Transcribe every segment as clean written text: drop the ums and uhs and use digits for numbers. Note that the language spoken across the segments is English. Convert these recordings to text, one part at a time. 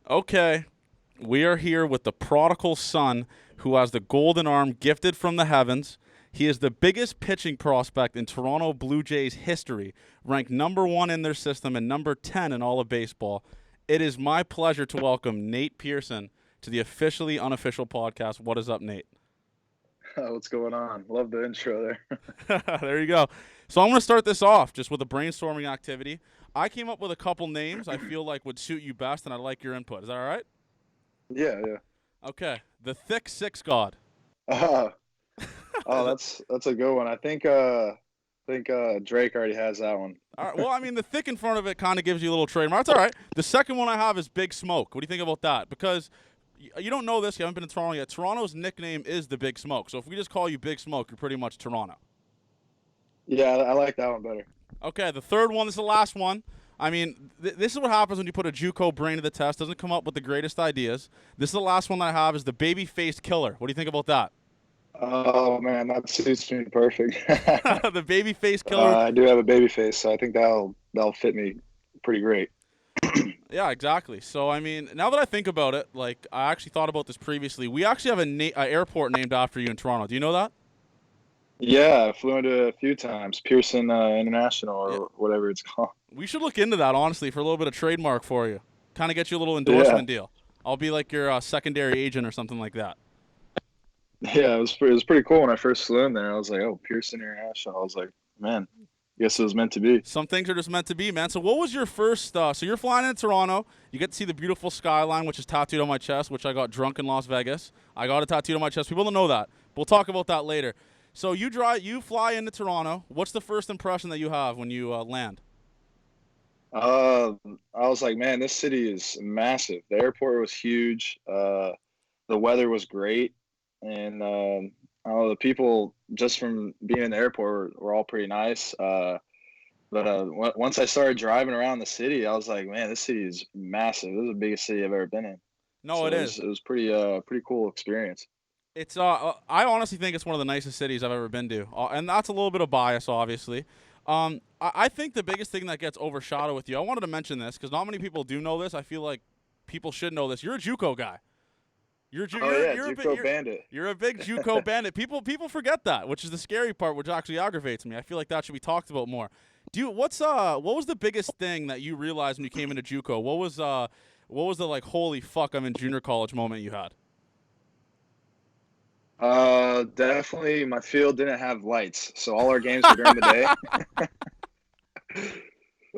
Okay, we are here with the prodigal son who has the golden arm gifted from the heavens. He is the biggest pitching prospect in Toronto Blue Jays history, ranked number one in their system and number 10 in all of baseball. It is my pleasure to welcome Nate Pearson to the officially unofficial podcast. What is up, Nate? What's going on? Love the intro there. There you go. So I'm going to start this off just with a brainstorming activity. I came up with a couple names I feel like would suit you best, and I'd like your input. Is that all right? Yeah, yeah. Okay. The Thick Six God. Uh, oh, Is it- that's a good one. I think Drake already has that one. All right. Well, I mean, the thick in front of it kind of gives you a little trademark. That's all right. The second one I have is Big Smoke. What do you think about that? Because you don't know this. You haven't been to Toronto yet. Toronto's nickname is the Big Smoke. So if we just call you Big Smoke, you're pretty much Toronto. Yeah, I like that one better. Okay. The third one is the last one. I mean, this is what happens when you put a Juco brain to the test. Doesn't come up with the greatest ideas. This is the last one that I have is the baby-faced killer. What do you think about that? Oh man, that suits me perfect. The baby-faced killer. I do have a baby face, so I think that'll fit me pretty great. Yeah, exactly. So, I mean, now that I think about it, like, I actually thought about this previously. We actually have a airport named after you in Toronto. Do you know that? Yeah, I flew into it a few times. Pearson International Yeah. or whatever it's called. We should look into that, honestly, for a little bit of trademark for you. Kind of get you a little Yeah, endorsement deal. I'll be like your secondary agent or something like that. yeah. It was pretty cool when I first flew in there. I was like, oh, Pearson International. I was like, man, guess it was meant to be. Some things are just meant to be, man. So, what was your first? So, you're flying into Toronto. You get to see the beautiful skyline, which is tattooed on my chest, which I got drunk in Las Vegas. I got it tattooed on my chest. People don't know that. We'll talk about that later. So, you fly into Toronto. What's the first impression that you have when you land? Uh, I was like, man, this city is massive. The airport was huge. The weather was great, and I don't know, the people just from being in the airport were all pretty nice. But once I started driving around the city, I was like, man, this city is massive. This is the biggest city I've ever been in. No, it So it is. was it was pretty cool experience. It's I honestly think it's one of the nicest cities I've ever been to, and that's a little bit of bias, obviously. I think the biggest thing that gets overshadowed with you. I wanted to mention this because not many people do know this. I feel like people should know this. You're a JUCO guy. Oh yeah, You're a Juco you're, Bandit. you're a big JUCO bandit. People forget that, which is the scary part, which actually aggravates me. I feel like that should be talked about more. What was the biggest thing that you realized when you came into JUCO? What was the like holy fuck I'm in junior college moment you had? Definitely, my field didn't have lights, so all our games were during the day.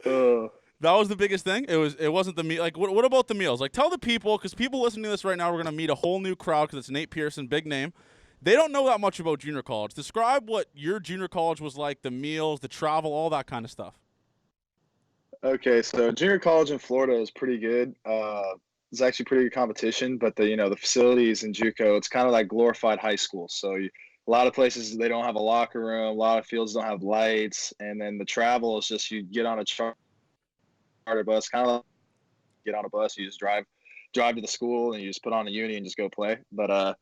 Uh, That was the biggest thing. It wasn't the meal. Like what about the meals? Like tell the people because people listening to this right now, we're gonna meet a whole new crowd because it's Nate Pearson, big name. They don't know that much about junior college. Describe what your junior college was like, the meals, the travel, all that kind of stuff. Okay, so junior college in Florida is pretty good. It's actually pretty good competition, but the facilities in JUCO, it's kind of like glorified high school. So a lot of places they don't have a locker room, a lot of fields don't have lights, and then the travel is just you get on a charter bus, kind of like get on a bus, you just drive to the school, and you just put on a uni and just go play. But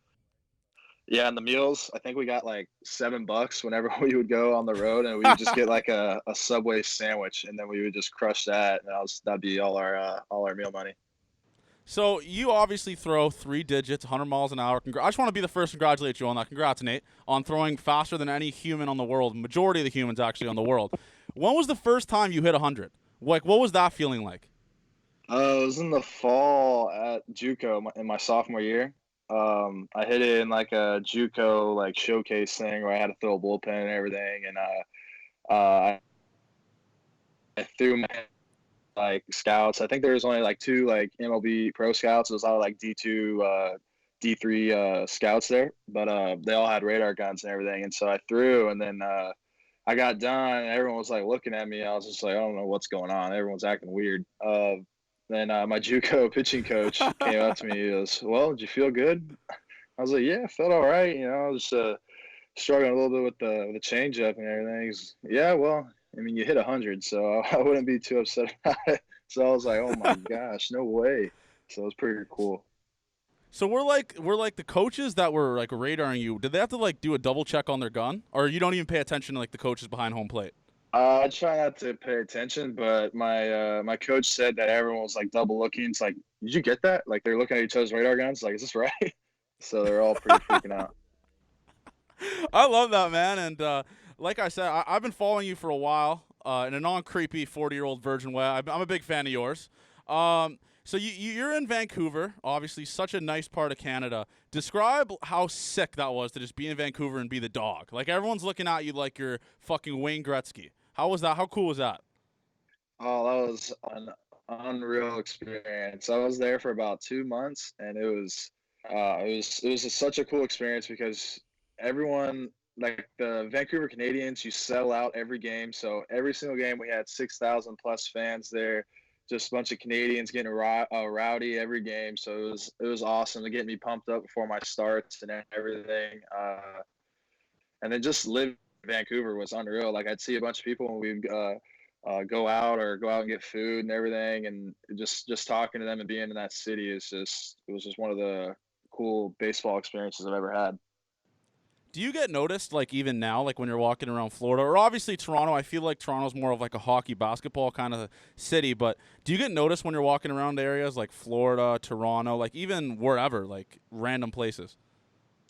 yeah, and the meals, I think we got like $7 whenever we would go on the road, and we would just get like a Subway sandwich, and then we would just crush that, and that'd be all our meal money. So you obviously throw three digits, 100 miles an hour. I just want to be the first to congratulate you on that. Congrats, Nate, on throwing faster than any human on the world. Majority of the humans actually on the world. When was the first time you hit 100? Like, what was that feeling like? It was in the fall at JUCO in my sophomore year. I hit it in like a JUCO like showcase thing where I had to throw a bullpen and everything, and I threw my like scouts. I think there was only like two like MLB pro scouts. It was all like D2, D3 scouts there, but they all had radar guns and everything. And so I threw, and then I got done, and everyone was like looking at me. I was just like, I don't know what's going on. Everyone's acting weird. Then my JUCO pitching coach came up to me. He goes, "Well, did you feel good?" I was like, "Yeah, I felt all right. I was struggling a little bit with the changeup and everything." He's, "Yeah, well, I mean, you hit 100, so I wouldn't be too upset about it." So I was like, "Oh my gosh, no way!" So it was pretty cool. So we're like the coaches that were like radaring you. Did they have to like do a double check on their gun, or you don't even pay attention to like the coaches behind home plate? I try not to pay attention, but my coach said that everyone was like double looking. It's like, did you get that? Like they're looking at each other's radar guns. Like, is this right? So they're all pretty freaking out. I love that, man. And like I said, I've been following you for a while in a non-creepy 40-year-old virgin way. I'm a big fan of yours. So you're in Vancouver, obviously such a nice part of Canada. Describe how sick that was to just be in Vancouver and be the dog. Like everyone's looking at you like you're fucking Wayne Gretzky. How was that? How cool was that? Oh, that was an unreal experience. I was there for about 2 months, and it was such a cool experience because everyone, like the Vancouver Canadians, you sell out every game. So every single game we had 6,000 plus fans there, just a bunch of Canadians getting rowdy every game. So it was awesome to get me pumped up before my starts and everything. And then just living in Vancouver was unreal. Like I'd see a bunch of people and we'd go out and get food and everything, and just talking to them and being in that city it was just one of the cool baseball experiences I've ever had. Do you get noticed, like even now, like when you're walking around Florida, or obviously Toronto? I feel like Toronto's more of like a hockey, basketball kind of city. But do you get noticed when you're walking around areas like Florida, Toronto, like even wherever, like random places?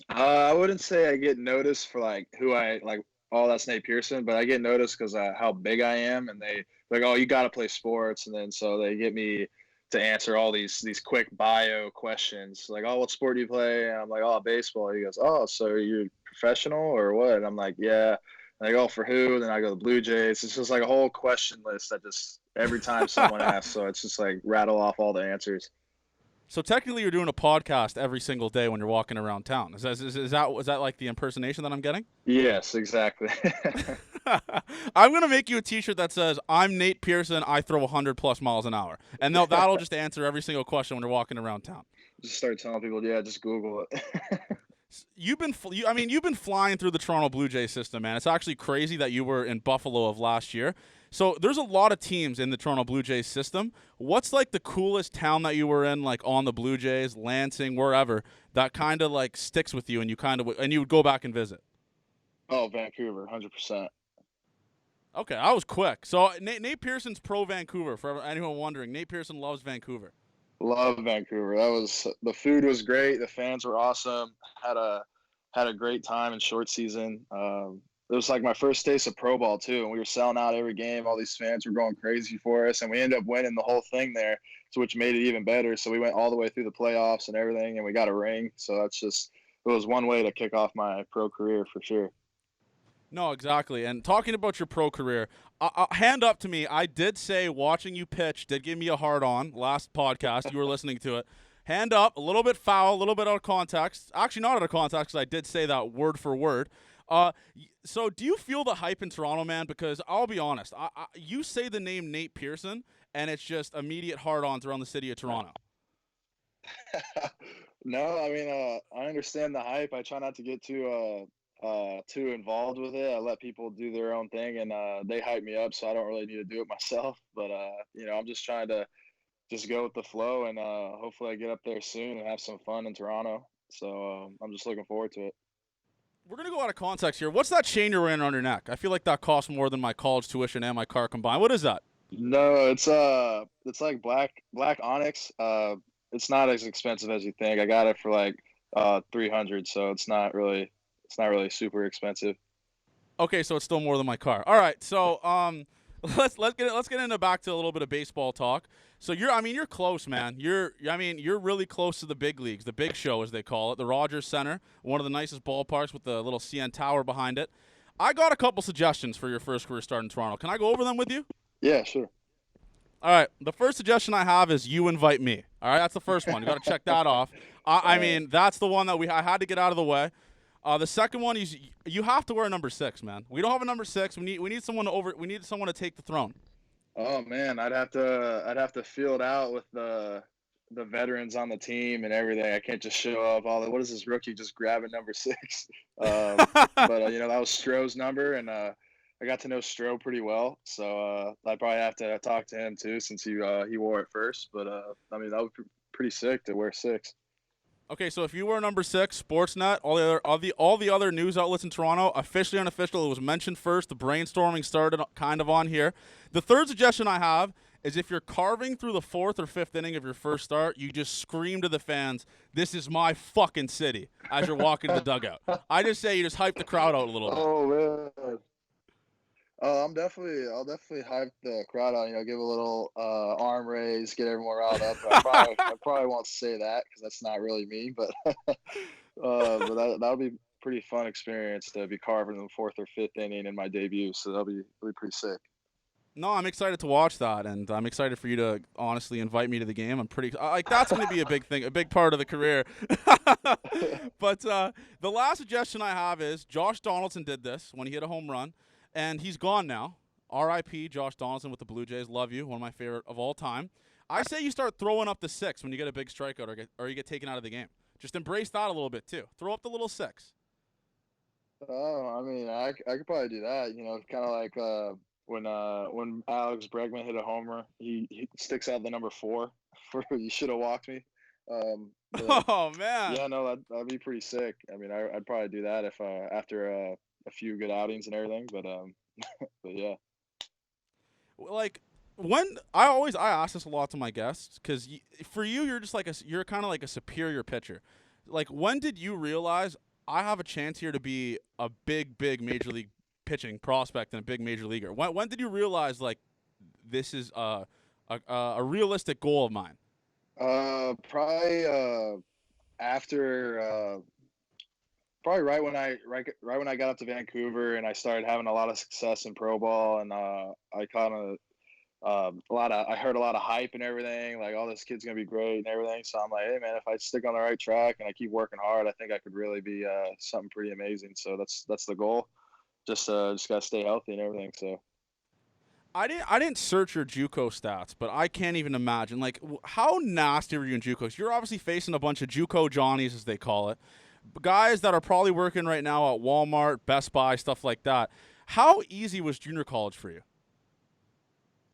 I wouldn't say I get noticed for like who I like. Oh, that's Nate Pearson, but I get noticed because how big I am, and they like, oh, you got to play sports, and then so they get me to answer all these quick bio questions, like, oh, what sport do you play? And I'm like, oh, baseball. He goes, oh, so you're professional or what? And I'm like, yeah. And they go, for who? Then I go, the Blue Jays. It's just like a whole question list that just every time someone asks, so it's just like rattle off all the answers. So technically, you're doing a podcast every single day when you're walking around town. Is that like the impersonation that I'm getting? Yes, exactly. I'm gonna make you a T-shirt that says "I'm Nate Pearson. I throw 100 plus miles an hour," and that'll just answer every single question when you're walking around town. Just start telling people, yeah, just Google it. You've been flying through the Toronto Blue Jays system, man. It's actually crazy that you were in Buffalo of last year. So there's a lot of teams in the Toronto Blue Jays system. What's like the coolest town that you were in, like on the Blue Jays, Lansing, wherever, that kind of like sticks with you, and you would go back and visit? Oh, Vancouver, 100%. Okay, I was quick. So Nate Pearson's pro Vancouver. For anyone wondering, Nate Pearson loves Vancouver. Love Vancouver. The food was great. The fans were awesome. Had a great time in short season. It was like my first taste of pro ball too, and we were selling out every game. All these fans were going crazy for us, and we ended up winning the whole thing there, so which made it even better. So we went all the way through the playoffs and everything, and we got a ring. So it was one way to kick off my pro career for sure. No, exactly. And talking about your pro career, hand up to me. I did say watching you pitch did give me a hard on last podcast. You were listening to it. Hand up, a little bit foul, a little bit out of context. Actually, not out of context because I did say that word for word. So do you feel the hype in Toronto, man? Because I'll be honest, you say the name Nate Pearson, and it's just immediate hard-ons around the city of Toronto. No, I mean, I understand the hype. I try not to get too involved with it. I let people do their own thing, and they hype me up, so I don't really need to do it myself. But I'm just trying to just go with the flow, and hopefully I get up there soon and have some fun in Toronto. So I'm just looking forward to it. We're going to go out of context here. What's that chain you're wearing on your neck? I feel like that costs more than my college tuition and my car combined. What is that? No, it's like black onyx. It's not as expensive as you think. I got it for like 300, so it's not really super expensive. Okay, so it's still more than my car. All right, so let's get into back to a little bit of baseball talk. So you're close, man. You're really close to the big leagues, the big show as they call it, the Rogers Center, one of the nicest ballparks with the little CN Tower behind it. I got a couple suggestions for your first career start in Toronto. Can I go over them with you? Yeah, sure. All right, the first suggestion I have is you invite me. All right, that's the first one. You got to check that off. I mean, that's the one that I had to get out of the way. The second one is you have to wear a number 6, man. We don't have a number 6. We need someone to take the throne. Oh man, I'd have to feel it out with the veterans on the team and everything. I can't just show up. What is this rookie just grabbing number 6? But that was Stroh's number, and I got to know Stroh pretty well, so I'd probably have to talk to him too since he wore it first. But I mean, that would be pretty sick to wear 6. Okay, so if you were number 6, Sportsnet, all the other news outlets in Toronto, officially unofficial, it was mentioned first. The brainstorming started kind of on here. The third suggestion I have is if you're carving through the 4th or 5th inning of your first start, you just scream to the fans, "This is my fucking city," as you're walking to the dugout. I just say you just hype the crowd out a little bit. Oh man. I'll definitely hype the crowd out. Give a little arm raise, get everyone riled up. I probably won't say that because that's not really me. But but that'll be pretty fun experience to be carving in the 4th or 5th inning in my debut. So that'll be pretty sick. No, I'm excited to watch that, and I'm excited for you to honestly invite me to the game. I'm pretty like that's going to be a big thing, a big part of the career. But the last suggestion I have is Josh Donaldson did this when he hit a home run, and he's gone now. R.I.P. Josh Donaldson with the Blue Jays. Love you, one of my favorite of all time. I say you start throwing up the 6 when you get a big strikeout or you get taken out of the game. Just embrace that a little bit too. Throw up the little 6. Oh, I mean, I could probably do that. Kind of like when Alex Bregman hit a homer, he sticks out the number 4 for "You should have walked me." Oh man. Yeah, no, that'd be pretty sick. I mean, I'd probably do that if after a few good outings and everything. But but yeah. Like when I ask this a lot to my guests because for you you're just like you're kind of like a superior pitcher. Like when did you realize I have a chance here to be a big major league pitching prospect and a big major leaguer? When did you realize like this is a realistic goal of mine? Probably after probably right when I got up to Vancouver and I started having a lot of success in pro ball, and I kind of I heard a lot of hype and everything, like, "Oh, this kid's gonna be great" and everything. So I'm like, "Hey man, if I stick on the right track and I keep working hard, I think I could really be something pretty amazing." So that's the goal. Just gotta stay healthy and everything. So I didn't search your Juco stats, but I can't even imagine like how nasty were you in Juco? You're obviously facing a bunch of Juco Johnnies, as they call it, guys that are probably working right now at Walmart, Best Buy, stuff like that. How easy was junior college for you?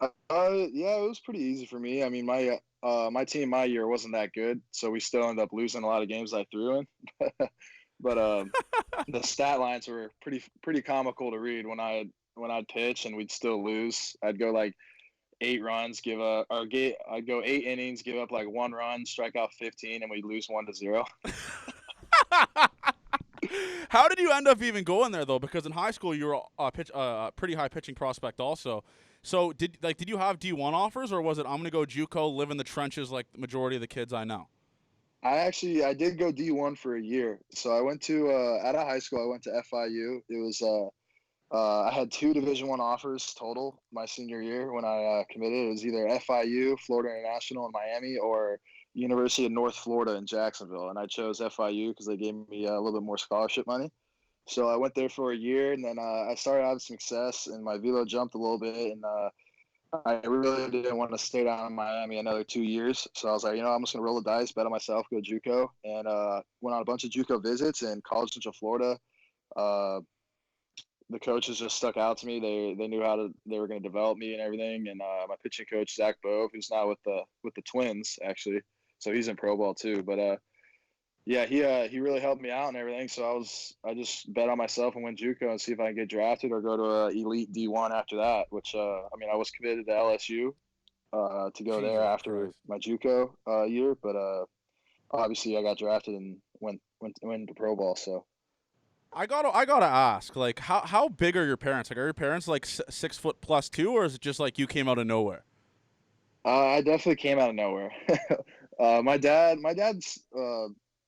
yeah, it was pretty easy for me. I mean, my team my year wasn't that good, so we still ended up losing a lot of games I threw in. But the stat lines were pretty comical to read when I'd pitch and we'd still lose. I'd go like 8 runs, I'd go 8 innings, give up like 1 run, strike out 15, and we'd lose 1-0. How did you end up even going there though? Because in high school you were a pretty high pitching prospect also. So did you have D1 offers, or was it I'm gonna go JUCO, live in the trenches like the majority of the kids I know? I did go D1 for a year. So I went to out of high school I went to FIU. It was I had 2 Division I offers total my senior year when I committed. It was either FIU, Florida International in Miami, or University of North Florida in Jacksonville. And I chose FIU because they gave me a little bit more scholarship money. So I went there for a year, and then I started having success, and my velo jumped a little bit, and I really didn't want to stay down in Miami another 2 years. So I was like, I'm just going to roll the dice, bet on myself, go JUCO, and went on a bunch of JUCO visits in College Central Florida. The coaches just stuck out to me. They knew they were going to develop me and everything. And my pitching coach, Zach Bove, who's now with the Twins, actually. So he's in pro ball too. But yeah, he really helped me out and everything. So I just bet on myself and went JUCO and see if I can get drafted or go to a elite D1 after that. Which I mean, I was committed to LSU to go there after my JUCO year, but obviously I got drafted and went to pro ball. So I gotta ask, like, how big are your parents? Like, are your parents like 6 foot plus too, or is it just like you came out of nowhere? I definitely came out of nowhere. My dad's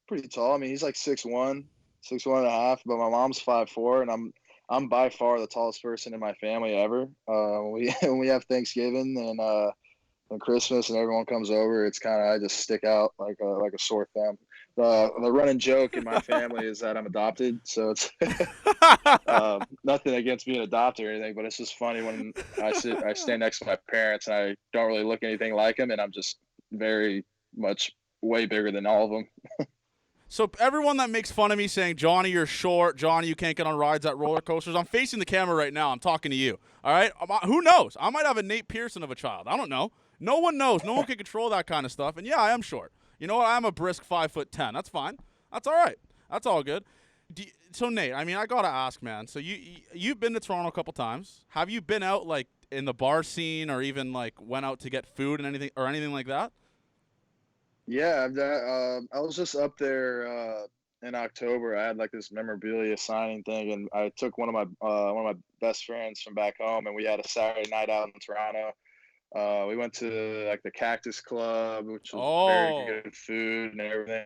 pretty tall. I mean, he's like 6'1", 6'1.5", but my mom's 5'4", and I'm by far the tallest person in my family ever. When we have Thanksgiving and Christmas and everyone comes over, it's kind of, I just stick out like a sore thumb. The running joke in my family is that I'm adopted, so it's nothing against being adopted or anything, but it's just funny when I stand next to my parents and I don't really look anything like them, and I'm just very much way bigger than all of them. So everyone that makes fun of me saying, "Johnny, you're short. Johnny, you can't get on rides at roller coasters." I'm facing the camera right now. I'm talking to you. All right? Who knows? I might have a Nate Pearson of a child. I don't know. No one knows. No one can control that kind of stuff. And yeah, I am short. You know what? I'm a brisk 5'10". That's fine. That's all right. That's all good. So Nate, I mean, I gotta ask, man. So you've been to Toronto a couple times. Have you been out like in the bar scene, or even like went out to get food and anything like that? Yeah, I was just up there in October. I had like this memorabilia signing thing, and I took one of my best friends from back home, and we had a Saturday night out in Toronto. We went to like the Cactus Club, which was very Oh, good food and everything,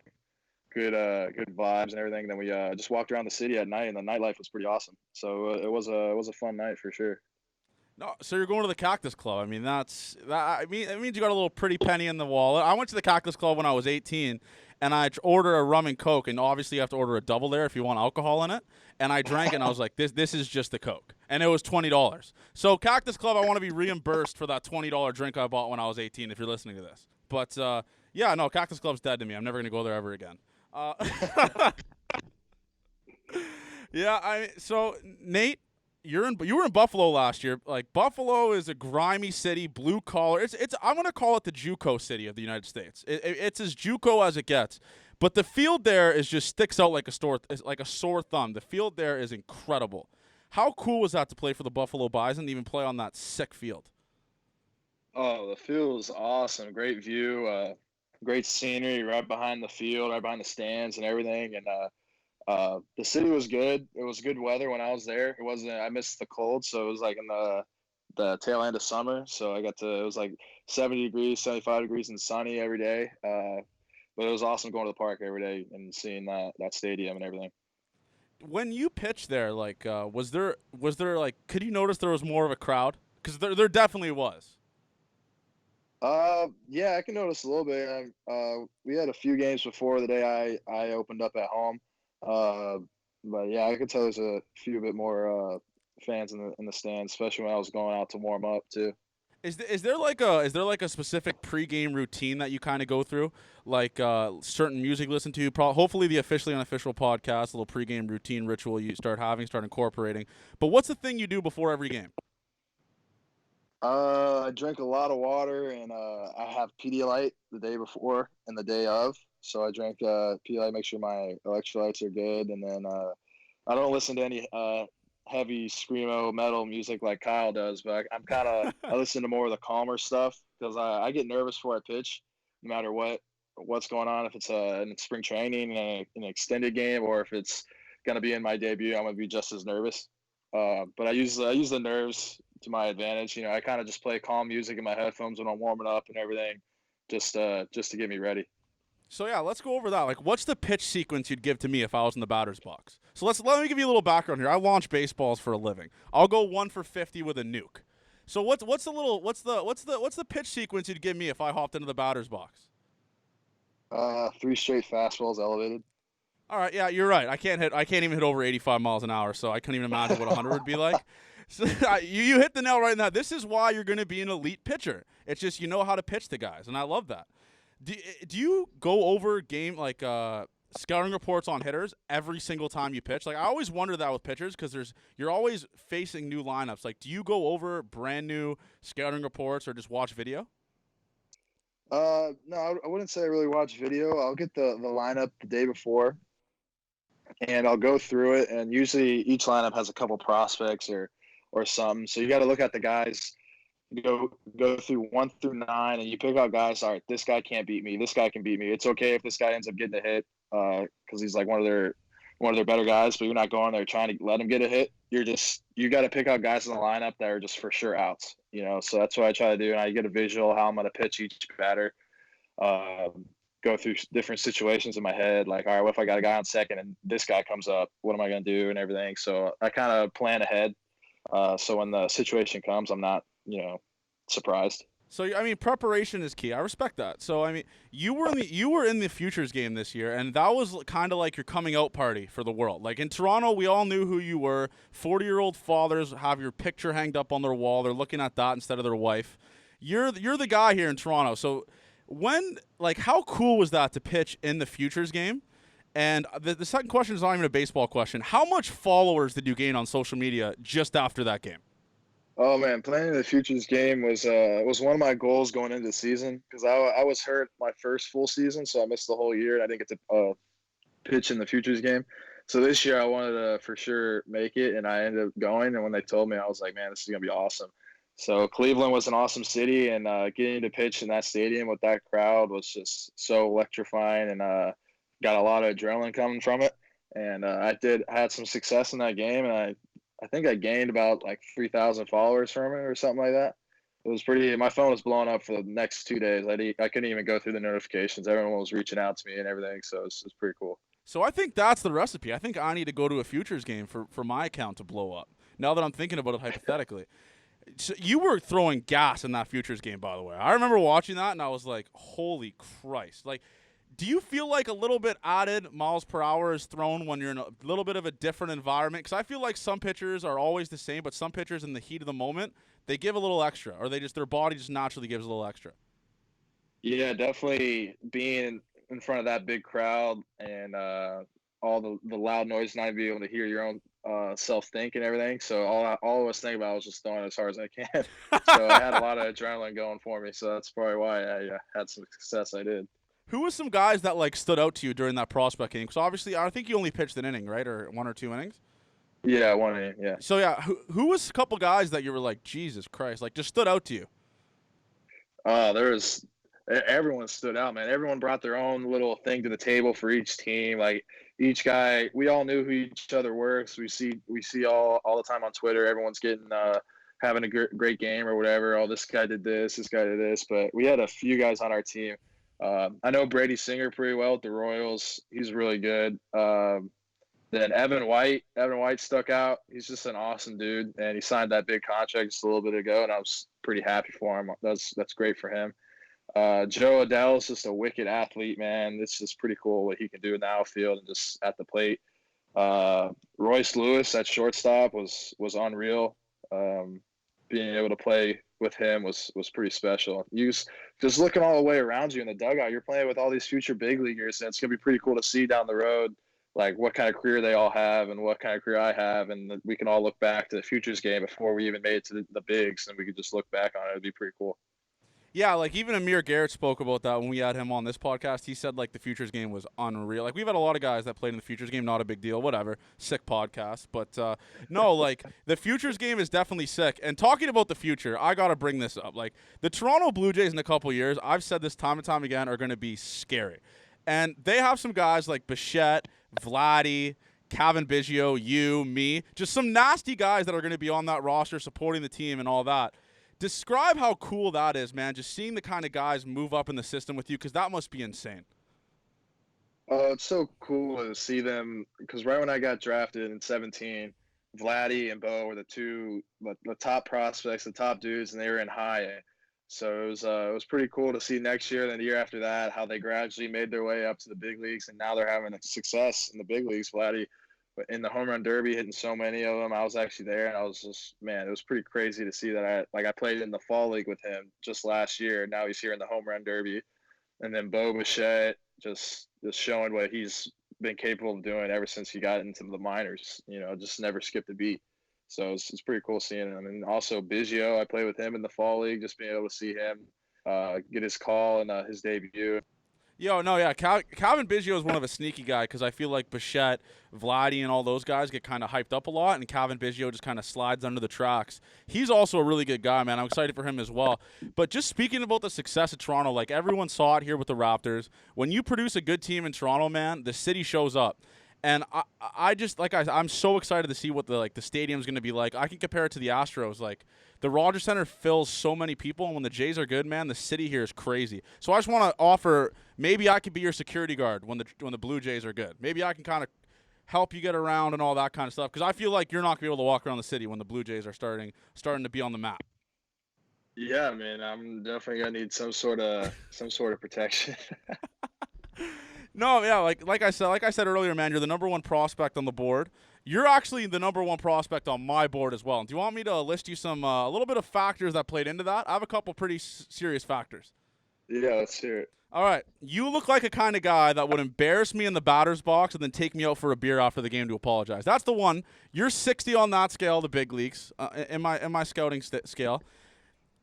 good vibes and everything. Then we just walked around the city at night, and the nightlife was pretty awesome. So it was a fun night for sure. no. So you're going to the Cactus Club. I mean, I mean, it means you got a little pretty penny in the wallet. I went to the Cactus Club when I was 18, and I ordered a rum and Coke, and obviously you have to order a double there if you want alcohol in it. And I drank it, and I was like, this is just the Coke, and it was $20. So Cactus Club, I want to be reimbursed for that $20 drink I bought when I was 18. If you're listening to this, but yeah, no, Cactus Club's dead to me. I'm never gonna go there ever again. Yeah, so Nate, you were in Buffalo last year. Like, Buffalo is a grimy city, blue collar. It's I'm gonna call it the Juco city of the United States. It's as Juco as it gets. But the field there is just sticks out like a sore thumb. The field there is incredible. How cool was that to play for the Buffalo Bison and even play on that sick field? Oh, the field was awesome. Great view, great scenery right behind the field, right behind the stands and everything. And the city was good. It was good weather when I was there. It wasn't. I missed the cold, so it was like in the tail end of summer. So I got to. It was like 70 degrees, 75 degrees, and sunny every day. But it was awesome going to the park every day and seeing that stadium and everything. When you pitched there, like, was there like, could you notice there was more of a crowd? Because there definitely was. Yeah, I can notice a little bit. We had a few games before the day I opened up at home. Uh, but yeah, I could tell there's a few bit more fans in the stands, especially when I was going out to warm up too. Is there like a specific pregame routine that you kind of go through, like certain music listen to? Hopefully the officially unofficial podcast, a little pregame routine ritual you start incorporating. But what's the thing you do before every game? I drink a lot of water, and I have Pedialyte the day before and the day of. So I drink Pedialyte, make sure my electrolytes are good, and then I don't listen to any heavy screamo metal music like Kyle does, but I listen to more of the calmer stuff because I get nervous before I pitch, no matter what's going on. If it's in spring training, an extended game, or if it's gonna be in my debut, I'm gonna be just as nervous. But I use the nerves to my advantage. You know, I kind of just play calm music in my headphones when I'm warming up and everything, just to get me ready. So yeah, let's go over that. Like, what's the pitch sequence you'd give to me if I was in the batter's box? So let me give you a little background here. I launch baseballs for a living. I'll go 1 for 50 with a nuke. So what's the pitch sequence you'd give me if I hopped into the batter's box? Three straight fastballs elevated. All right, yeah, you're right. I can't even hit over 85 miles an hour, so I couldn't even imagine what 100 would be like. So you hit the nail right now. This is why you're going to be an elite pitcher. It's just you know how to pitch to guys, and I love that. Do you go over game like scouting reports on hitters every single time you pitch? Like, I always wonder that with pitchers because you're always facing new lineups. Like, do you go over brand new scouting reports or just watch video? No, I wouldn't say I really watch video. I'll get the lineup the day before, and I'll go through it. And usually each lineup has a couple prospects or something. So you got to look at the guys. Go through 1 through 9, and you pick out guys. All right, this guy can't beat me. This guy can beat me. It's okay if this guy ends up getting a hit because he's like one of their better guys. But you're not going there trying to let him get a hit. You got to pick out guys in the lineup that are just for sure outs. You know, so that's what I try to do, and I get a visual how I'm going to pitch each batter. Go through different situations in my head, like, all right, what if I got a guy on second and this guy comes up? What am I going to do and everything? So I kind of plan ahead. So when the situation comes, I'm not, surprised. So I mean, preparation is key. I respect that. So I mean, you were in the futures game this year, and that was kind of like your coming out party for the world. Like in Toronto, we all knew who you were. 40-year-old fathers have your picture hanged up on their wall. They're looking at that instead of their wife. You're the guy here in Toronto. So how cool was that to pitch in the futures game? And the second question is not even a baseball question. How much followers did you gain on social media just after that game? Oh man, playing the futures game was one of my goals going into the season because I was hurt my first full season, so I missed the whole year and I didn't get to pitch in the futures game. So this year I wanted to for sure make it, and I ended up going. And when they told me, I was like, man, this is gonna be awesome. So Cleveland was an awesome city, and getting to pitch in that stadium with that crowd was just so electrifying, and got a lot of adrenaline coming from it. And I had some success in that game, and I think I gained about like 3,000 followers from it or something like that. It was pretty. My phone was blowing up for the next 2 days. I couldn't even go through the notifications. Everyone was reaching out to me and everything, so it's pretty cool. So I think that's the recipe. I think I need to go to a futures game for my account to blow up. Now that I'm thinking about it hypothetically. So you were throwing gas in that futures game, by the way. I remember watching that, and I was like, holy Christ. Like, do you feel like a little bit added miles per hour is thrown when you're in a little bit of a different environment? Because I feel like some pitchers are always the same, but some pitchers in the heat of the moment, they give a little extra, or their body just naturally gives a little extra. Yeah, definitely being in front of that big crowd and all the loud noise, not being able to hear your own self think and everything. So all I was thinking about was just throwing as hard as I can. So I had a lot of adrenaline going for me. So that's probably why I had some success. I did. Who was some guys that like stood out to you during that prospect game? Because obviously, I think you only pitched an inning, right, or one or two innings. Yeah, one inning. Yeah. So yeah, who was a couple guys that you were like, Jesus Christ, like just stood out to you? There was everyone stood out, man. Everyone brought their own little thing to the table for each team. Like each guy, we all knew who each other works. We see all the time on Twitter. Everyone's getting having a great game or whatever. Oh, this guy did this guy did this. But we had a few guys on our team. I know Brady Singer pretty well at the Royals. He's really good. Then Evan White stuck out. He's just an awesome dude, and he signed that big contract just a little bit ago, and I was pretty happy for him. That's great for him. Joe Adell's just a wicked athlete, man. It's just pretty cool what he can do in the outfield and just at the plate. Royce Lewis at shortstop was unreal. Being able to play with him was pretty special. You just looking all the way around you in the dugout, you're playing with all these future big leaguers, and it's gonna be pretty cool to see down the road, like what kind of career they all have and what kind of career I have, and we can all look back to the futures game before we even made it to the bigs, and we could just look back on it. It'd be pretty cool. Yeah, like even Amir Garrett spoke about that when we had him on this podcast. He said like the futures game was unreal. Like we've had a lot of guys that played in the futures game, not a big deal, whatever. Sick podcast, but no, like the futures game is definitely sick. And talking about the future, I got to bring this up. Like the Toronto Blue Jays in a couple years, I've said this time and time again, are going to be scary. And they have some guys like Bichette, Vladdy, Kevin Biggio, you, me, just some nasty guys that are going to be on that roster supporting the team and all that. Describe how cool that is, man, just seeing the kind of guys move up in the system with you, because that must be insane. Oh, it's so cool to see them because right when I got drafted in 17, Vladdy and Bo were the top prospects, the top dudes, and they were in high A. So it was pretty cool to see next year and the year after that how they gradually made their way up to the big leagues, and now they're having success in the big leagues. Vladdy in the home run derby, hitting so many of them. I was actually there, and I was just, man, it was pretty crazy to see that. I played in the fall league with him just last year. Now he's here in the home run derby, and then Bo Bichette just showing what he's been capable of doing ever since he got into the minors. Just never skipped a beat. So it's pretty cool seeing him. And also Biggio, I played with him in the fall league, just being able to see him get his call and his debut. Yo, no, yeah, Calvin Biggio is one of a sneaky guy because I feel like Bichette, Vladdy, and all those guys get kind of hyped up a lot, and Calvin Biggio just kind of slides under the tracks. He's also a really good guy, man. I'm excited for him as well. But just speaking about the success of Toronto, like everyone saw it here with the Raptors. When you produce a good team in Toronto, man, the city shows up. And I'm so excited to see what the stadium's going to be like. I can compare it to the Astros. Like the Rogers Center fills so many people, and when the Jays are good, man, the city here is crazy. So I just want to offer, maybe I could be your security guard when the Blue Jays are good. Maybe I can kind of help you get around and all that kind of stuff, because I feel like you're not going to be able to walk around the city when the Blue Jays are starting to be on the map. Yeah, man, I'm definitely gonna need some sort of protection. No, yeah, like I said earlier, man, you're the number one prospect on the board. You're actually the number one prospect on my board as well. Do you want me to list you some a little bit of factors that played into that? I have a couple pretty serious factors. Yeah, let's hear it. All right. You look like a kind of guy that would embarrass me in the batter's box and then take me out for a beer after the game to apologize. That's the one. You're 60 on that scale, the big leagues, in my scouting scale.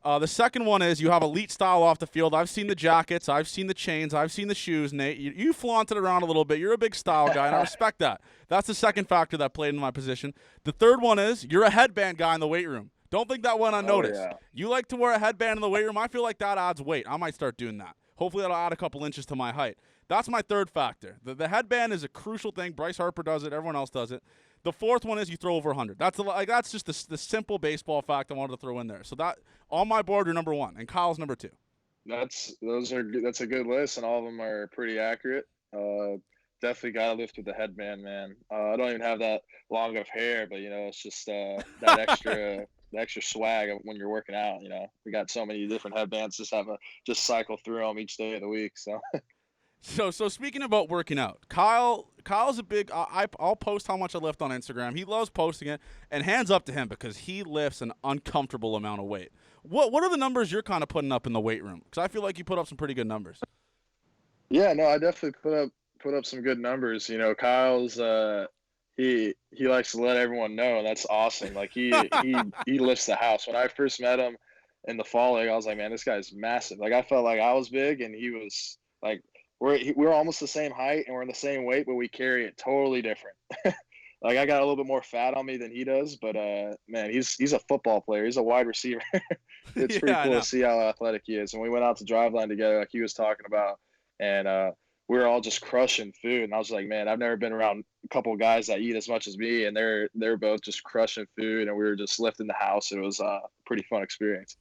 The second one is you have elite style off the field. I've seen the jackets. I've seen the chains. I've seen the shoes, Nate. You flaunt it around a little bit. You're a big style guy, and I respect that. That's the second factor that played in my position. The third one is you're a headband guy in the weight room. Don't think that went Oh unnoticed. yeah. You like to wear a headband in the weight room. I feel like that adds weight. I might start doing that. Hopefully that'll add a couple inches to my height. That's my third factor. The headband is a crucial thing. Bryce Harper does it. Everyone else does it. The fourth one is you throw over 100. That's just the simple baseball fact I wanted to throw in there. So that on my board, you're number one, and Kyle's number two. That's a good list, and all of them are pretty accurate. Definitely got to lift with the headband, man. I don't even have that long of hair, but it's just that extra the extra swag of when you're working out. We got so many different headbands. Just cycle through them each day of the week. So. So speaking about working out, Kyle's a big. I'll post how much I lift on Instagram. He loves posting it, and hands up to him because he lifts an uncomfortable amount of weight. What are the numbers you're kind of putting up in the weight room? Because I feel like you put up some pretty good numbers. Yeah, no, I definitely put up some good numbers. Kyle's he likes to let everyone know, and that's awesome. Like he lifts the house. When I first met him in the fall league, I was like, man, this guy's massive. Like I felt like I was big, and he was like. We're almost the same height and we're in the same weight, but we carry it totally different. Like I got a little bit more fat on me than he does, but man, he's a football player. He's a wide receiver. It's pretty cool to see how athletic he is. And we went out to Driveline together, like he was talking about, and we were all just crushing food. And I was like, man, I've never been around a couple of guys that eat as much as me, and they're both just crushing food, and we were just lifting the house. It was a pretty fun experience.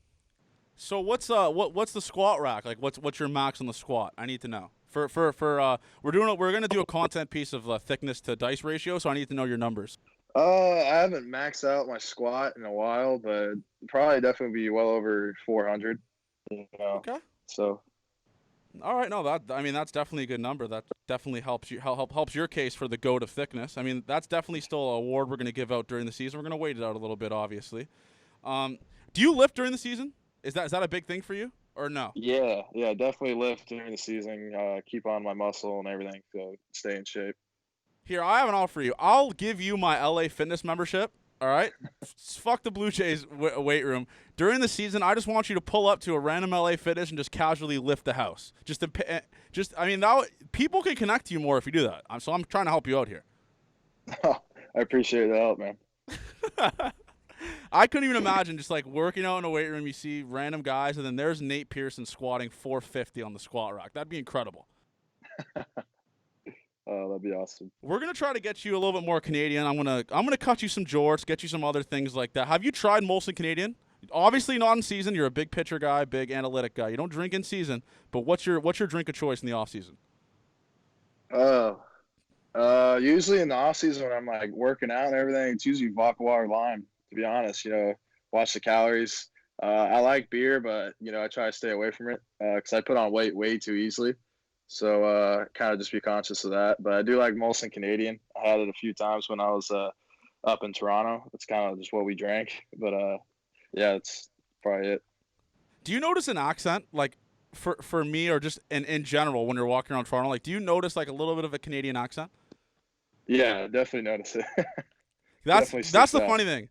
So what's the squat rack like? What's your max on the squat? I need to know. We're gonna do a content piece of thickness to dice ratio, so I need to know your numbers. I haven't maxed out my squat in a while, but probably definitely be well over 400. Okay. So. All right, no, that's definitely a good number. That definitely helps your case for the goat of thickness. I mean, that's definitely still an award we're gonna give out during the season. We're gonna wait it out a little bit, obviously. Do you lift during the season? Is that a big thing for you? Or no? Yeah, definitely lift during the season, keep on my muscle and everything to stay in shape. Here, I have an offer for you. I'll give you my LA Fitness membership, all right? Fuck the Blue Jays weight room. During the season, I just want you to pull up to a random LA Fitness and just casually lift the house. People can connect to you more if you do that. So I'm trying to help you out here. I appreciate the help, man. I couldn't even imagine just like working out in a weight room. You see random guys, and then there's Nate Pearson squatting 450 on the squat rack. That'd be incredible. Oh, that'd be awesome. We're gonna try to get you a little bit more Canadian. I'm gonna cut you some jorts, get you some other things like that. Have you tried Molson Canadian? Obviously not in season. You're a big pitcher guy, big analytic guy. You don't drink in season, but what's your drink of choice in the off season? Usually in the off season when I'm like working out and everything, it's usually vodka water lime. To be honest, watch the calories. I like beer, but I try to stay away from it because I put on weight way too easily. So kind of just be conscious of that. But I do like Molson Canadian. I had it a few times when I was up in Toronto. It's kind of just what we drank. But yeah, it's probably it. Do you notice an accent like for me or just in general when you're walking around Toronto? Like, do you notice like a little bit of a Canadian accent? Yeah, definitely notice it. That's the funny thing.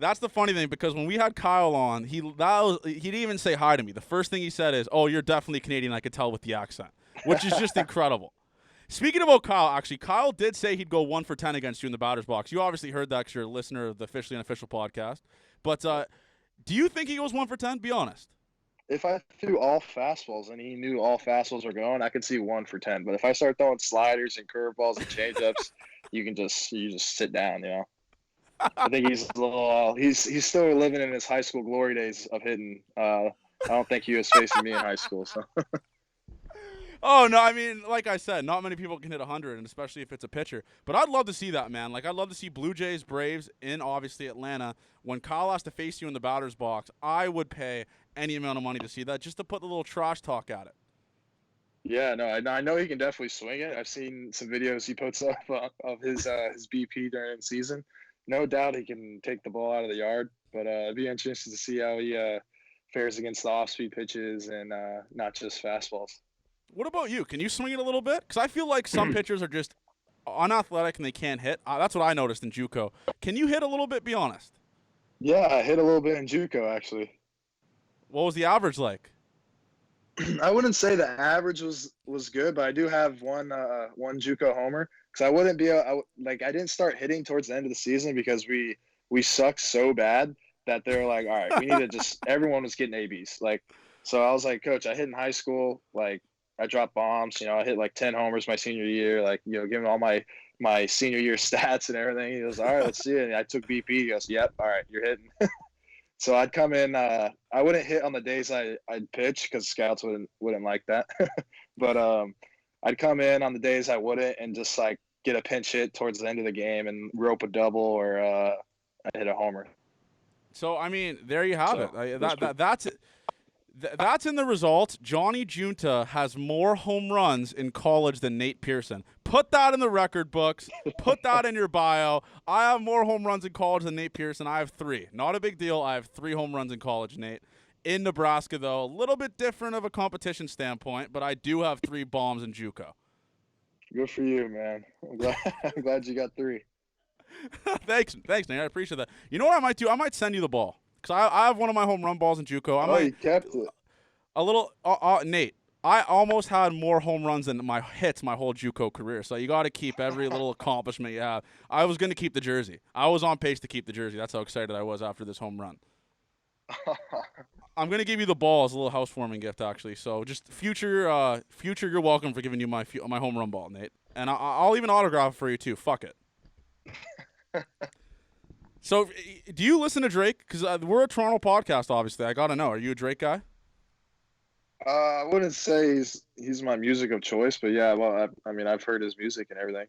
That's the funny thing because when we had Kyle on, he didn't even say hi to me. The first thing he said is, "Oh, you're definitely Canadian. I could tell with the accent," which is just incredible. Speaking about Kyle, actually, Kyle did say he'd go 1 for 10 against you in the batter's box. You obviously heard that because you're a listener of the Officially Unofficial podcast. But do you think he goes 1 for 10? Be honest. If I threw all fastballs and he knew all fastballs were going, I could see 1 for 10. But if I start throwing sliders and curveballs and changeups, you just sit down, I think he's a little. He's still living in his high school glory days of hitting. I don't think he was facing me in high school. So. Oh no, I mean, like I said, not many people can hit 100, and especially if it's a pitcher. But I'd love to see that, man. Like I'd love to see Blue Jays, Braves in obviously Atlanta. When Kyle has to face you in the batter's box, I would pay any amount of money to see that, just to put the little trash talk at it. Yeah, no, I know he can definitely swing it. I've seen some videos he puts up of his BP during the season. No doubt he can take the ball out of the yard, but it'd be interesting to see how he fares against the off-speed pitches and not just fastballs. What about you? Can you swing it a little bit? Because I feel like some pitchers are just unathletic and they can't hit. That's what I noticed in JUCO. Can you hit a little bit? Be honest. Yeah, I hit a little bit in JUCO actually. What was the average like? I wouldn't say the average was good, but I do have one JUCO homer because I wouldn't be I didn't start hitting towards the end of the season because we sucked so bad that they're like, all right, we need to just everyone was getting ABs. Like, so I was like, Coach, I hit in high school, like I dropped bombs, I hit like 10 homers my senior year, like giving all my senior year stats and everything. He goes, all right, let's see it. And I took BP. He goes, yep, all right, you're hitting. So I'd come in. I wouldn't hit on the days I'd pitch because scouts wouldn't like that. But I'd come in on the days I wouldn't and just like get a pinch hit towards the end of the game and rope a double or I'd hit a homer. So I mean, there you have So it. That's it. That's in the results. Johnny Junta has more home runs in college than Nate Pearson. Put that in the record books. Put that in your bio. I have more home runs in college than Nate Pearson. I have 3. Not a big deal. I have 3 home runs in college, Nate. In Nebraska, though, a little bit different of a competition standpoint, but I do have 3 bombs in JUCO. Good for you, man. I'm glad you got 3. Thanks, Nate. I appreciate that. You know what I might do? I might send you the ball. Because I have one of my home run balls in JUCO. You kept it. A little, Nate, I almost had more home runs than my hits my whole JUCO career. So you got to keep every little accomplishment you have. I was going to keep the jersey. I was on pace to keep the jersey. That's how excited I was after this home run. I'm going to give you the ball as a little housewarming gift, actually. So just future, you're welcome for giving you my home run ball, Nate. And I'll even autograph it for you, too. Fuck it. So, do you listen to Drake? Because we're a Toronto podcast, obviously. I got to know. Are you a Drake guy? I wouldn't say he's my music of choice, but yeah, well, I mean, I've heard his music and everything.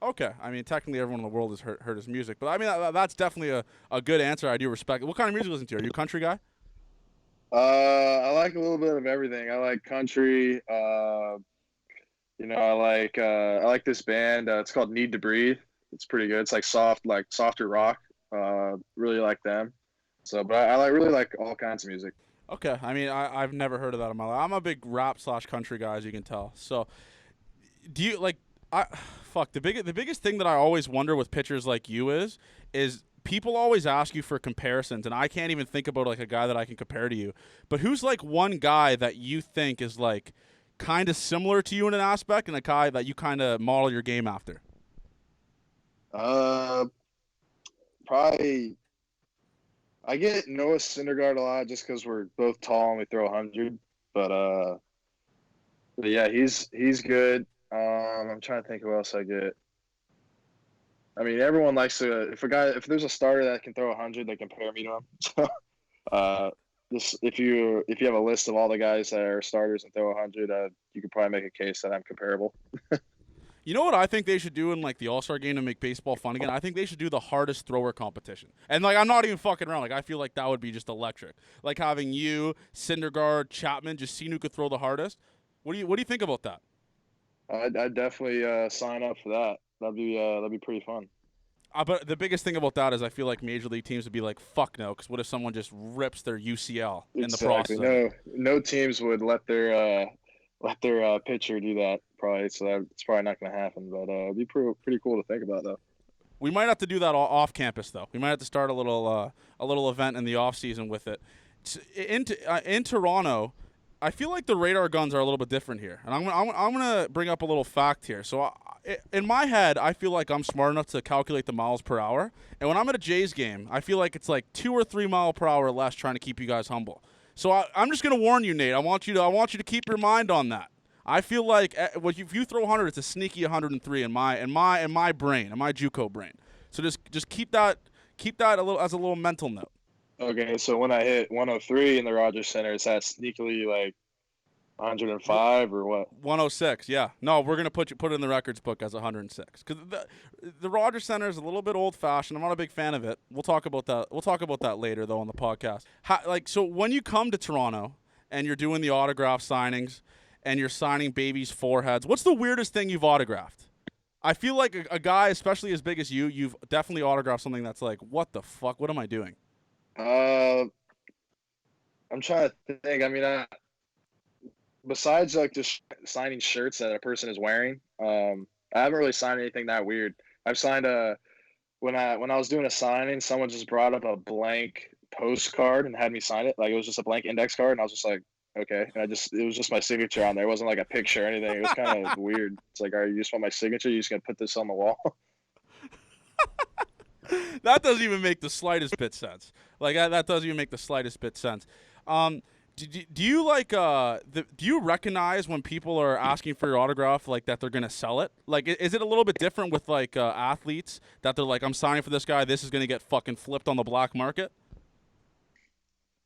Okay. I mean, technically everyone in the world has heard his music. But, I mean, that's definitely a good answer. I do respect it. What kind of music do you listen to? Are you a country guy? I like a little bit of everything. I like country. I like this band. It's called Need to Breathe. It's pretty good. It's like softer rock. Really like them. So, but I really like all kinds of music. Okay. I mean, I've never heard of that in my life. I'm a big rap/country guy, as you can tell. So, do you like? The biggest thing that I always wonder with pitchers like you is people always ask you for comparisons, and I can't even think about like a guy that I can compare to you. But who's like one guy that you think is like kind of similar to you in an aspect, and a guy that you kind of model your game after? Probably. I get Noah Syndergaard a lot just because we're both tall and we throw 100. But yeah, he's good. I'm trying to think who else I get. I mean, everyone likes to. If there's a starter that can throw 100, they compare me to him. So, if you have a list of all the guys that are starters and throw 100, you could probably make a case that I'm comparable. You know what I think they should do in like the All-Star game to make baseball fun again? I think they should do the hardest thrower competition. And like I'm not even fucking around. Like I feel like that would be just electric. Like having you, Syndergaard, Chapman, just seeing who could throw the hardest. What do you think about that? I'd definitely sign up for that. That'd be pretty fun. But the biggest thing about that is I feel like major league teams would be like, fuck no, because what if someone just rips their UCL in the process? No teams would let their pitcher do that, probably. So that's probably not going to happen. But it'd be pretty cool to think about, though. We might have to do that off campus, though. We might have to start a little event in the off season with it. In Toronto, I feel like the radar guns are a little bit different here, and I'm gonna bring up a little fact here. So in my head, I feel like I'm smart enough to calculate the miles per hour, and when I'm at a Jays game, I feel like it's like 2 or 3 mile per hour less, trying to keep you guys humble. So I'm just gonna warn you, Nate. I want you to keep your mind on that. I feel like if you throw 100, it's a sneaky 103 in my brain, in my JUCO brain. So just keep that a little as a little mental note. Okay, so when I hit 103 in the Rogers Center, is that sneakily like 105 or what? 106, yeah. No, we're gonna put it in the records book as 106 because the Rogers Center is a little bit old fashioned. I'm not a big fan of it. We'll talk about that. We'll talk about that later though on the podcast. So when you come to Toronto and you're doing the autograph signings and you're signing babies' foreheads, what's the weirdest thing you've autographed? I feel like a guy, especially as big as you've definitely autographed something that's like, what the fuck? What am I doing? I'm trying to think. I mean, besides like just signing shirts that a person is wearing, I haven't really signed anything that weird. I've signed a when I was doing a signing, someone just brought up a blank postcard and had me sign it. Like it was just a blank index card, and I was just like, okay. And it was just my signature on there. It wasn't like a picture or anything. It was kind of weird. It's like, all right, you just want my signature? You just gonna put this on the wall? That doesn't even make the slightest bit sense. Like that doesn't even make the slightest bit sense. Do you like do you recognize when people are asking for your autograph like that they're gonna sell it? Like is it a little bit different with like athletes that they're like, I'm signing for this guy, this is gonna get fucking flipped on the black market?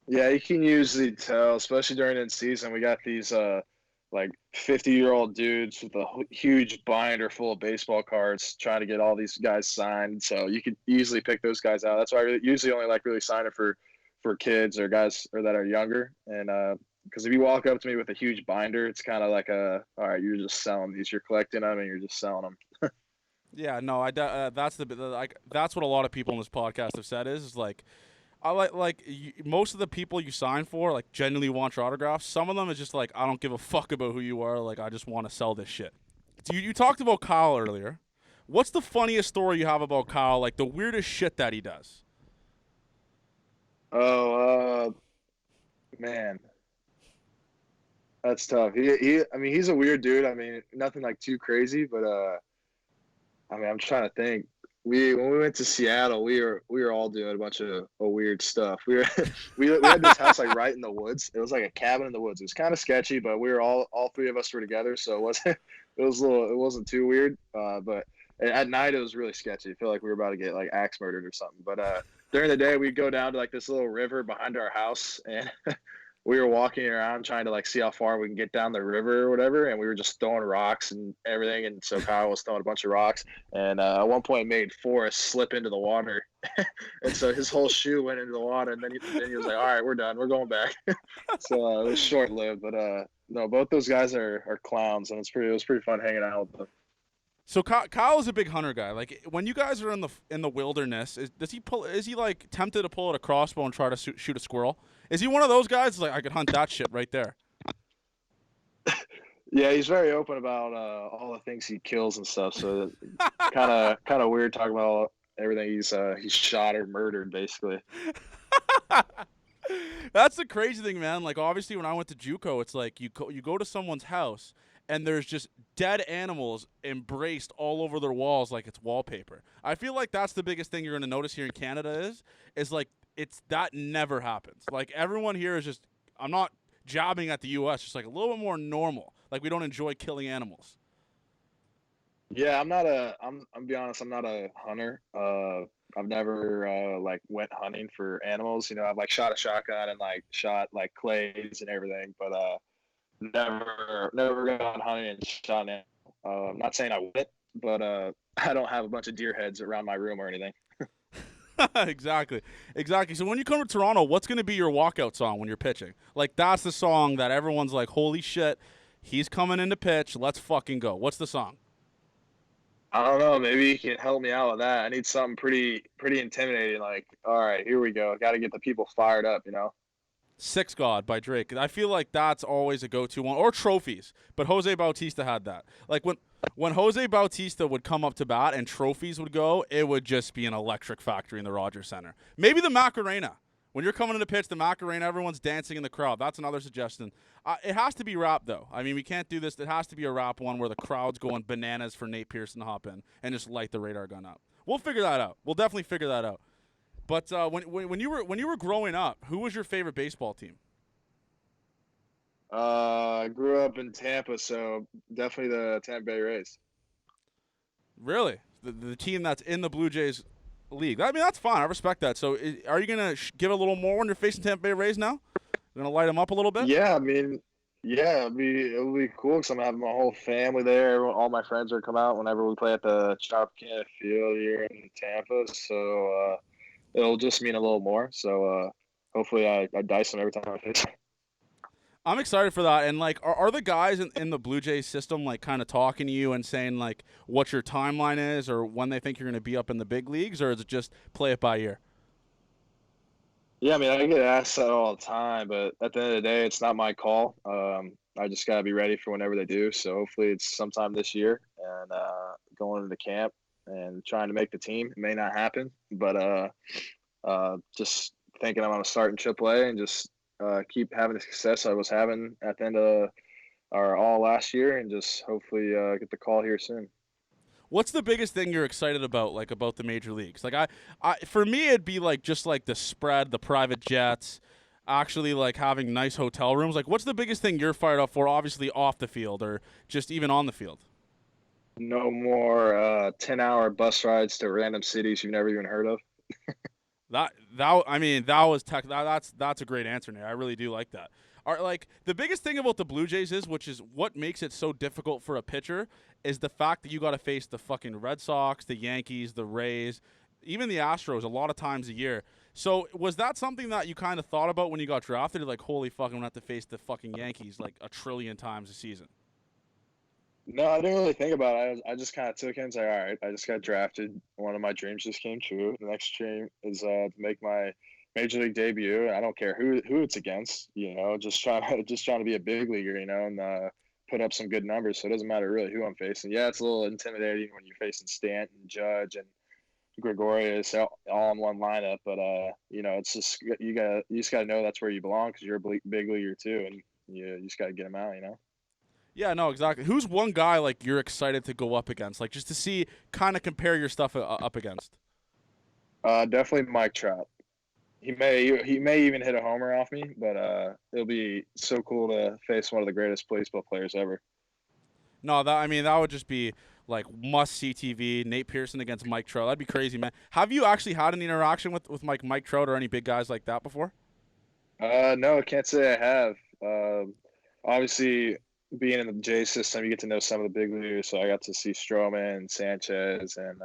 Yeah, you can usually tell, especially during in season. We got these like 50-year-old dudes with a huge binder full of baseball cards trying to get all these guys signed. So you could easily pick those guys out. That's why usually only like really sign it for kids or guys or that are younger. And because if you walk up to me with a huge binder, it's kind of like all right, you're just selling these. You're collecting them and you're just selling them. Yeah, no, that's like that's what a lot of people in this podcast have said is like I most of the people you sign for like genuinely want your autographs. Some of them is just like I don't give a fuck about who you are. Like I just want to sell this shit. You talked about Kyle earlier. What's the funniest story you have about Kyle? Like the weirdest shit that he does? Oh, man, that's tough. I mean, he's a weird dude. I mean, nothing like too crazy, but I mean, I'm trying to think. When we went to Seattle, we were all doing a bunch of weird stuff. We had this house like right in the woods. It was like a cabin in the woods. It was kind of sketchy, but we were all three of us were together, so it wasn't too weird. But at night it was really sketchy. I feel like we were about to get like axe murdered or something. But during the day we'd go down to like this little river behind our house, and we were walking around trying to like see how far we can get down the river or whatever, and we were just throwing rocks and everything. And so Kyle was throwing a bunch of rocks, and at one point made Forrest slip into the water, and so his whole shoe went into the water. And then he was like, "All right, we're done. We're going back." So it was short lived, but no, both those guys are clowns, and it was pretty fun hanging out with them. So Kyle is a big hunter guy. Like when you guys are in the wilderness, is he like tempted to pull out a crossbow and try to shoot a squirrel? Is he one of those guys like I could hunt that shit right there? Yeah, he's very open about all the things he kills and stuff. So kind of weird talking about everything he's shot or murdered, basically. That's the crazy thing, man. Like obviously when I went to Juco, it's like you go to someone's house and there's just dead animals embraced all over their walls like it's wallpaper. I feel like that's the biggest thing you're going to notice here in Canada is like that never happens. Like everyone here is just I'm not jabbing at the US, just like a little bit more normal. Like we don't enjoy killing animals. Yeah, I'm be honest, I'm not a hunter. I've never like went hunting for animals. You know, I've like shot a shotgun and like shot like clays and everything, but never gone hunting and shot an animal. I'm not saying I would, but I don't have a bunch of deer heads around my room or anything. Exactly. So when you come to Toronto, what's going to be your walkout song when you're pitching? Like that's the song that everyone's like, holy shit, he's coming in to pitch. Let's fucking go. What's the song? I don't know. Maybe you can help me out with that. I need something pretty intimidating. Like, all right, here we go. Got to get the people fired up. You know. Six God by Drake. I feel like that's always a go-to one. Or Trophies. But Jose Bautista had that. Like when Jose Bautista would come up to bat and Trophies would go, it would just be an electric factory in the Rogers Center. Maybe the Macarena. When you're coming in to pitch the Macarena, everyone's dancing in the crowd. That's another suggestion. It has to be rap, though. I mean, we can't do this. It has to be a rap one where the crowd's going bananas for Nate Pearson to hop in and just light the radar gun up. We'll figure that out. We'll definitely figure that out. But when you were growing up, who was your favorite baseball team? I grew up in Tampa, so definitely the Tampa Bay Rays. Really, the team that's in the Blue Jays league. I mean, that's fine. I respect that. So, are you gonna give a little more when you're facing Tampa Bay Rays now? You're gonna light them up a little bit? Yeah, I mean, yeah, it'll be cool because I'm gonna have my whole family there. All my friends are come out whenever we play at the Tropicana Field here in Tampa. So it'll just mean a little more. So hopefully I dice them every time I pitch. I'm excited for that. And like, are the guys in the Blue Jays system like kind of talking to you and saying like what your timeline is or when they think you're gonna be up in the big leagues, or is it just play it by ear? Yeah, I mean, I get asked that all the time, but at the end of the day, it's not my call. I just gotta be ready for whenever they do. So hopefully it's sometime this year, and going into camp and trying to make the team. It may not happen, but just thinking I'm gonna start in AAA and just keep having the success I was having at the end of our all last year, and just hopefully get the call here soon. What's the biggest thing you're excited about, like about the major leagues? Like for me, it'd be like just like the spread, the private jets, actually like having nice hotel rooms. Like, what's the biggest thing you're fired up for? Obviously, off the field or just even on the field. No more 10-hour bus rides to random cities you've never even heard of. That was that's a great answer, Nate. I really do like that. Like the biggest thing about the Blue Jays is, which is what makes it so difficult for a pitcher, is the fact that you got to face the fucking Red Sox, the Yankees, the Rays, even the Astros a lot of times a year. So was that something that you kind of thought about when you got drafted? Like, holy fuck, I'm gonna have to face the fucking Yankees like a trillion times a season. No, I didn't really think about it. I just kind of took it and said, all right, I just got drafted. One of my dreams just came true. The next dream is to make my major league debut. I don't care who it's against, just trying to be a big leaguer, and put up some good numbers. So it doesn't matter really who I'm facing. Yeah, it's a little intimidating when you're facing Stanton, Judge, and Gregorius all in one lineup, but it's just you just gotta know that's where you belong because you're a big leaguer too, and you just gotta get them out. Yeah, no, exactly. Who's one guy like you're excited to go up against, like just to see, kind of compare your stuff up against? Definitely Mike Trout. He may even hit a homer off me, but it'll be so cool to face one of the greatest baseball players ever. No, that would just be like must see TV. Nate Pearson against Mike Trout. That'd be crazy, man. Have you actually had any interaction with Mike Trout or any big guys like that before? No, I can't say I have. Obviously, being in the J system, you get to know some of the big leaguers. So I got to see Stroman, Sanchez, and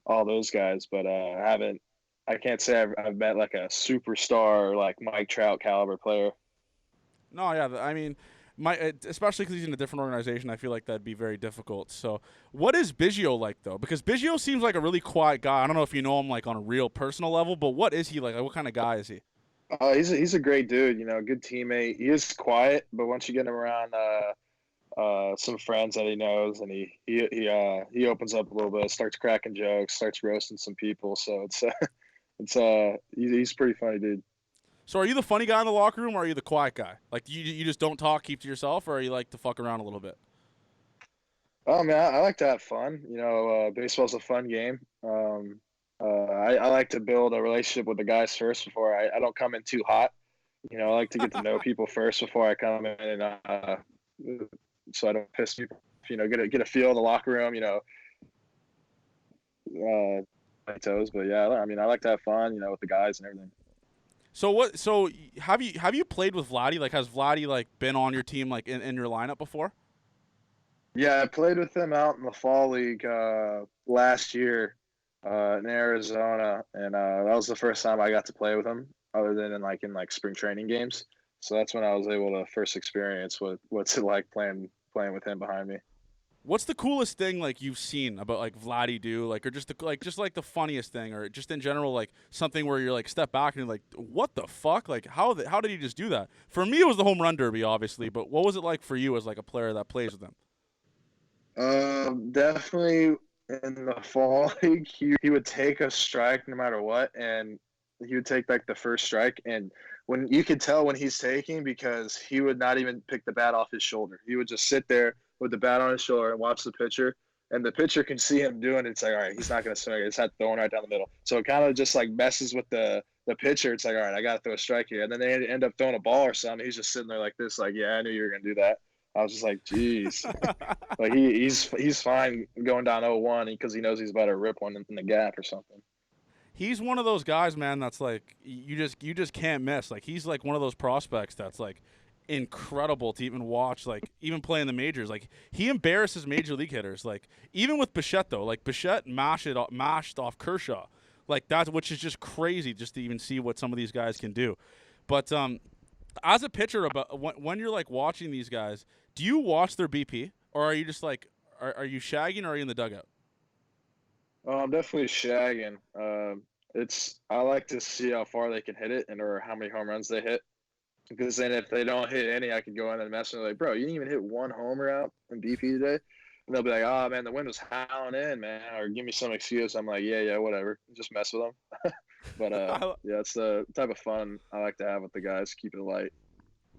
all those guys. But I haven't. I can't say I've met like a superstar like Mike Trout caliber player. No, yeah. Especially because he's in a different organization, I feel like that'd be very difficult. So, what is Biggio like though? Because Biggio seems like a really quiet guy. I don't know if you know him like on a real personal level, but what is he like? Like, what kind of guy is he? He's a great dude. Good teammate. He is quiet, but once you get him around some friends that he knows, and he opens up a little bit, starts cracking jokes, starts roasting some people. So he's pretty funny dude. So, are you the funny guy in the locker room, or are you the quiet guy? Like, you just don't talk, keep to yourself, or are you like to fuck around a little bit? Oh man, I like to have fun. Baseball's a fun game. I like to build a relationship with the guys first before I don't come in too hot. I like to get to know people first before I come in, and so I don't piss people. Get a feel of the locker room. My toes, but yeah, I like to have fun. With the guys and everything. So what? So have you played with Vladdy? Like, has Vladdy like been on your team like in your lineup before? Yeah, I played with him out in the fall league last year in Arizona, and that was the first time I got to play with him, other than in spring training games. So that's when I was able to first experience what's it like playing with him behind me. What's the coolest thing like you've seen about like Vladdy do, like, or just the funniest thing, or just in general like something where you're like step back and you're like, what the fuck? Like how did he just do that? For me, it was the home run derby, obviously, but what was it like for you as like a player that plays with him? Definitely in the fall league, he would take a strike no matter what, and he would take like the first strike, and when you could tell when he's taking because he would not even pick the bat off his shoulder. He would just sit there with the bat on his shoulder and watch the pitcher, and the pitcher can see him doing it. It's like, all right, he's not going to swing it. It's not throwing right down the middle. So it kind of just like messes with the pitcher. It's like, all right, I got to throw a strike here. And then they end up throwing a ball or something. He's just sitting there like this, like, yeah, I knew you were going to do that. I was just like, geez. But he's fine going down 0-1 because he knows he's about to rip one in the gap or something. He's one of those guys, man, that's like you just can't miss. Like, he's like one of those prospects that's like incredible to even watch, like even play in the majors. Like, he embarrasses major league hitters. Like, even with Bichette though, like Bichette mashed off Kershaw. Like, that's, which is just crazy just to even see what some of these guys can do. But as a pitcher, about when you're like watching these guys, do you watch their BP, or are you just like are you shagging, or are you in the dugout? I'm definitely shagging. I like to see how far they can hit it and or how many home runs they hit. Because then if they don't hit any, I could go in and mess with them like, bro, you didn't even hit one homer out in BP today. And they'll be like, oh, man, the wind was howling in, man. Or give me some excuse. I'm like, yeah, whatever. Just mess with them. But, yeah, it's the type of fun I like to have with the guys. Keep it light.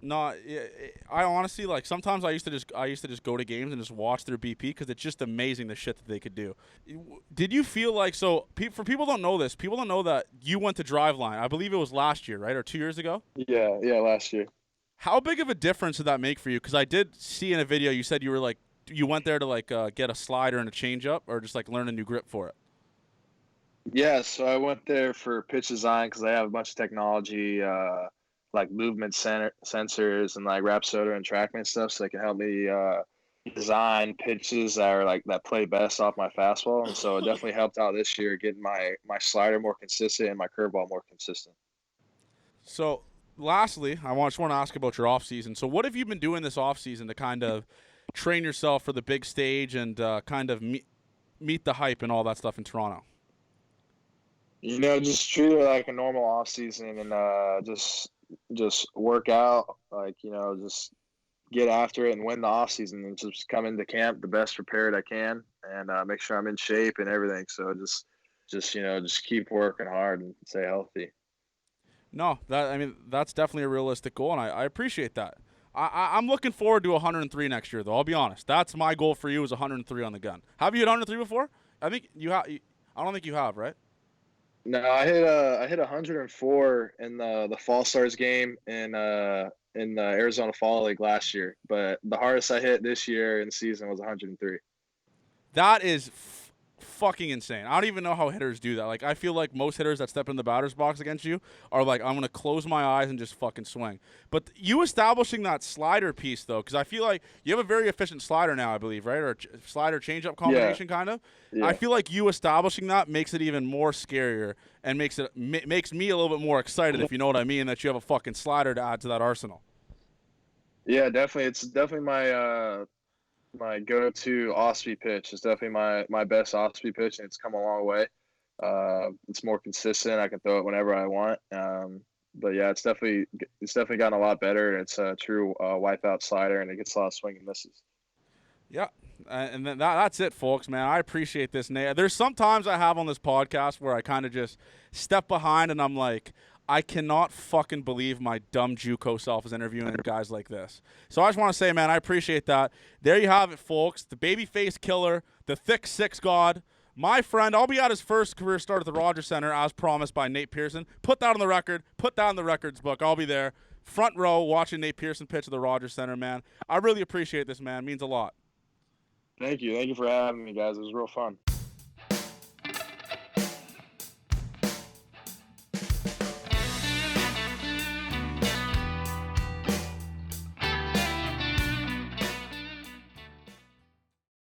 No, I honestly like sometimes I used to just go to games and just watch their BP because it's just amazing the shit that they could do. Did you feel like for people don't know this, people don't know that you went to Driveline. I believe it was last year, right, or 2 years ago? Yeah, last year. How big of a difference did that make for you? Because I did see in a video you said you were like you went there to like get a slider and a changeup, or just like learn a new grip for it. Yeah, so I went there for pitch design because I have a bunch of technology, like movement sensors and like Rapsodo and TrackMan stuff, so they can help me design pitches that are like that play best off my fastball. And so it definitely helped out this year getting my slider more consistent and my curveball more consistent. So, lastly, I just want to ask about your off season. So, what have you been doing this off season to kind of train yourself for the big stage and kind of meet the hype and all that stuff in Toronto? Just treat it like a normal off season and just work out, like just get after it and win the off season and just come into camp the best prepared I can and make sure I'm in shape and everything. So just keep working hard and stay healthy. No, that's definitely a realistic goal, and I appreciate that. I'm looking forward to 103 next year, though. I'll be honest. That's my goal for you is 103 on the gun. Have you hit 103 before? I think you have. I don't think you have, right? No, I hit 104 in the Fall Stars game in the Arizona Fall League last year, but the hardest I hit this year in the season was 103. That is fucking insane. I don't even know how hitters do that. Like, I feel like most hitters that step in the batter's box against you are like, I'm going to close my eyes and just fucking swing. But you establishing that slider piece, though, because I feel like you have a very efficient slider now, I believe, right? Or slider changeup combination, kind of. Yeah. I feel like you establishing that makes it even more scarier and makes me a little bit more excited, if you know what I mean, that you have a fucking slider to add to that arsenal. Yeah, definitely. It's definitely my go-to off-speed pitch. It's definitely my best off-speed pitch, and it's come a long way. It's more consistent. I can throw it whenever I want. But yeah, it's definitely gotten a lot better. It's a true wipeout slider, and it gets a lot of swing and misses. Yeah, and then that's it, folks, man. I appreciate this, Nate. There's sometimes I have on this podcast where I kind of just step behind and I'm like, I cannot fucking believe my dumb Juco self is interviewing guys like this. So I just want to say, man, I appreciate that. There you have it, folks. The babyface killer, the thick six god, my friend. I'll be at his first career start at the Rogers Center, as promised by Nate Pearson. Put that on the record. Put that in the records book. I'll be there, front row, watching Nate Pearson pitch at the Rogers Center, man. I really appreciate this, man. It means a lot. Thank you for having me, guys. It was real fun.